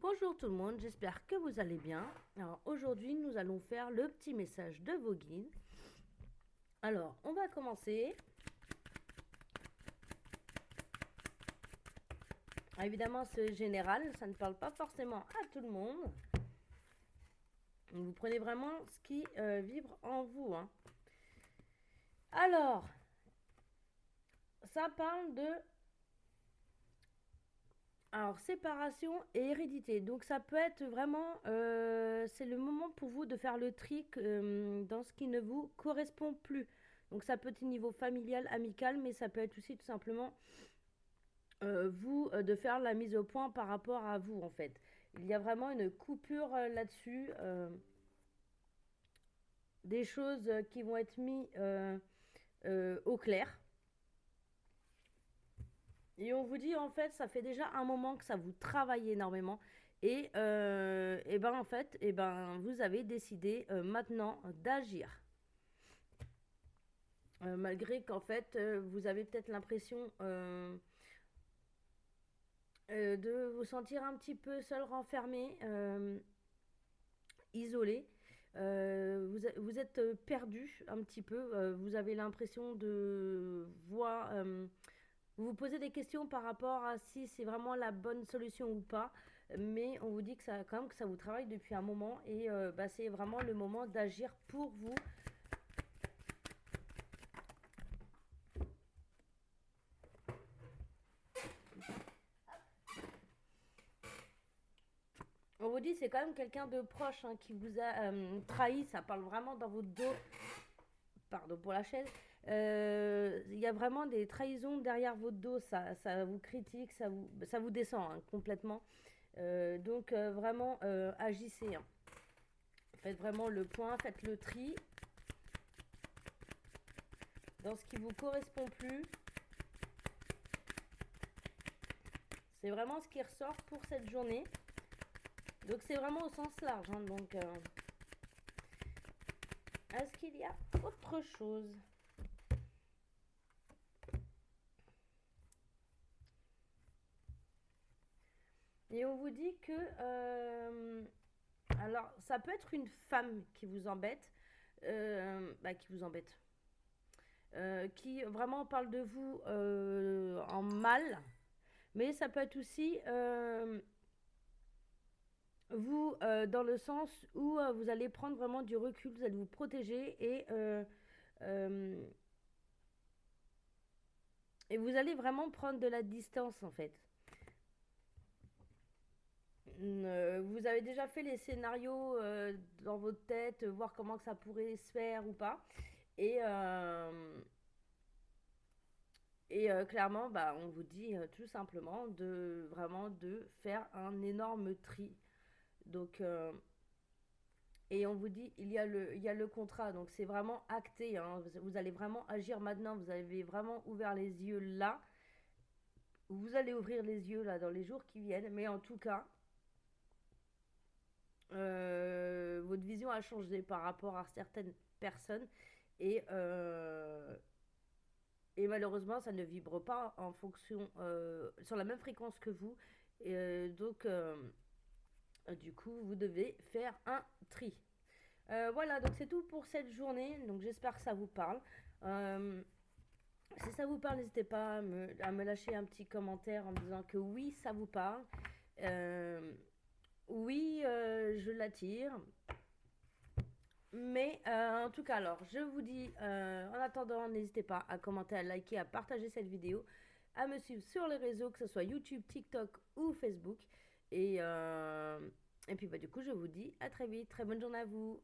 Bonjour tout le monde, j'espère que vous allez bien. Alors aujourd'hui, nous allons faire le petit message de vos guides. Alors, on va commencer. Évidemment, c'est général, ça ne parle pas forcément à tout le monde. Vous prenez vraiment ce qui vibre en vous, hein. Alors, ça parle de séparation et hérédité. Donc ça peut être vraiment, c'est le moment pour vous de faire le tri dans ce qui ne vous correspond plus. Donc ça peut être au niveau familial, amical, mais ça peut être aussi tout simplement de faire la mise au point par rapport à vous en fait. Il y a vraiment une coupure là-dessus, des choses qui vont être mises au clair. Et on vous dit en fait, ça fait déjà un moment que ça vous travaille énormément. Et ben en fait, et ben vous avez décidé maintenant d'agir. Malgré qu'en fait, vous avez peut-être l'impression de vous sentir un petit peu seul, renfermé, isolé. Vous êtes perdu un petit peu. Vous avez l'impression de voir. Vous vous posez des questions par rapport à si c'est vraiment la bonne solution ou pas. Mais on vous dit que ça, quand même, que ça vous travaille depuis un moment. Et c'est vraiment le moment d'agir pour vous. On vous dit c'est quand même quelqu'un de proche qui vous a trahi. Ça parle vraiment dans votre dos. Pardon pour la chaise. Il y a vraiment des trahisons derrière votre dos. Ça vous critique, ça vous descend complètement. Donc vraiment agissez. Faites vraiment le point, faites le tri dans ce qui vous correspond plus. C'est vraiment ce qui ressort pour cette journée. Donc c'est vraiment au sens large. Donc est-ce qu'il y a autre chose? Et on vous dit que alors ça peut être une femme qui vous embête, qui vous embête, qui vraiment parle de vous en mal, mais ça peut être aussi vous dans le sens où vous allez prendre vraiment du recul, vous allez vous protéger euh, et vous allez vraiment prendre de la distance en fait. Vous avez déjà fait les scénarios dans votre tête, voir comment que ça pourrait se faire ou pas. Et, euh, clairement, on vous dit tout simplement de vraiment de faire un énorme tri. Donc, et on vous dit, il y a le contrat, donc c'est vraiment acté. Vous allez vraiment agir maintenant. Vous avez vraiment ouvert les yeux là. Vous allez ouvrir les yeux là dans les jours qui viennent. Mais en tout cas, votre vision a changé par rapport à certaines personnes. Et, euh, et malheureusement, ça ne vibre pas en fonction, sur la même fréquence que vous. Du coup, vous devez faire un tri. Voilà, donc c'est tout pour cette journée. Donc j'espère que ça vous parle. Euh, Si ça vous parle, n'hésitez pas à me lâcher un petit commentaire en me disant que oui, ça vous parle. Euh, oui, je l'attire. Mais en tout cas, alors, je vous dis, en attendant, n'hésitez pas à commenter, à liker, à partager cette vidéo, à me suivre sur les réseaux, que ce soit YouTube, TikTok ou Facebook. Et, euh, et puis, du coup, je vous dis à très vite. Très bonne journée à vous.